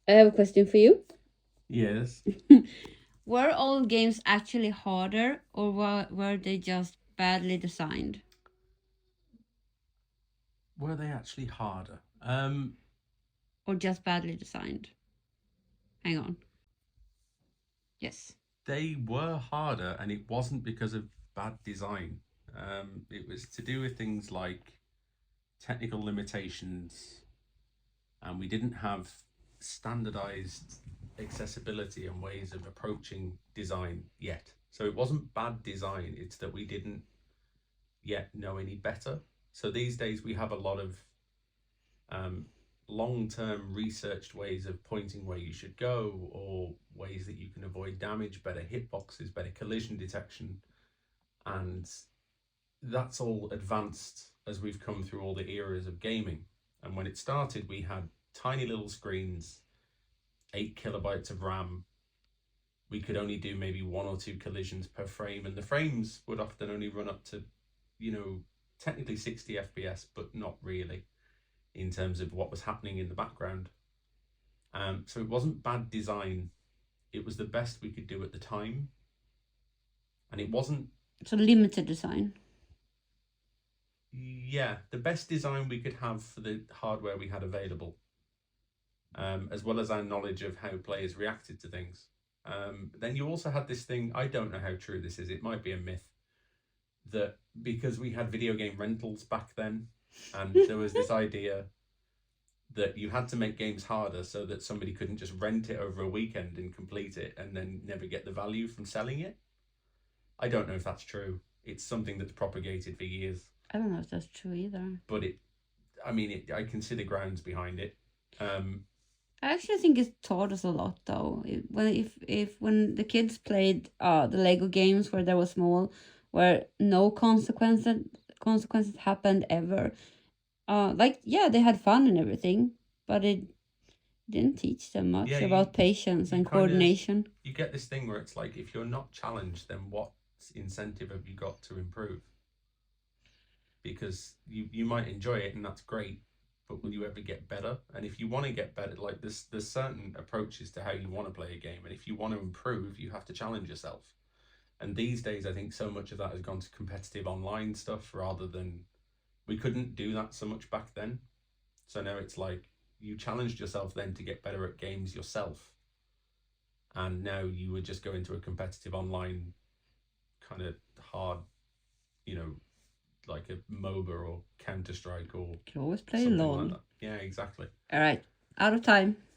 I have a question for you. Yes. Were old games actually harder, or were they just badly designed? Were they actually harder? Or just badly designed? Hang on. Yes. They were harder, and it wasn't because of bad design. It was to do with things like technical limitations, and we didn't have standardized accessibility and ways of approaching design yet. So it wasn't bad design, it's that we didn't yet know any better. So these days we have a lot of um, long-term researched ways of pointing where you should go, or ways that you can avoid damage, better hitboxes, better collision detection, and that's all advanced as we've come through all the eras of gaming. And when it started, we had tiny little screens, 8 kilobytes of RAM. We could only do maybe 1 or 2 collisions per frame, and the frames would often only run up to, technically 60 FPS, but not really in terms of what was happening in the background. So it wasn't bad design, it was the best we could do at the time. And it wasn't, So limited design. yeah, the best design we could have for the hardware we had available, as well as our knowledge of how players reacted to things. Then you also had this thing, I don't know how true this is, it might be a myth, that because we had video game rentals back then, and there was this idea that you had to make games harder so that somebody couldn't just rent it over a weekend and complete it and then never get the value from selling it. I don't know if that's true. It's something that's propagated for years. I don't know if that's true either. But I can see the grounds behind it. I actually think it taught us a lot, though. When the kids played the Lego games where they were small, where no consequences happened ever. Like, yeah, they had fun and everything, but it didn't teach them much Yeah, about patience you and kind of coordination. you get this thing where it's like, if you're not challenged, then what incentive have you got to improve? Because you might enjoy it and that's great, but will you ever get better? And if you want to get better, like there's certain approaches to how you want to play a game, and if you want to improve, you have to challenge yourself. And these days, I think so much of that has gone to competitive online stuff, rather than, we couldn't do that so much back then. So now it's like, you challenged yourself then to get better at games yourself, and now you would just go into a competitive online kind of hard, you know, like a MOBA or Counter Strike or You can always play something like LOL. that. Yeah, exactly. All right, out of time.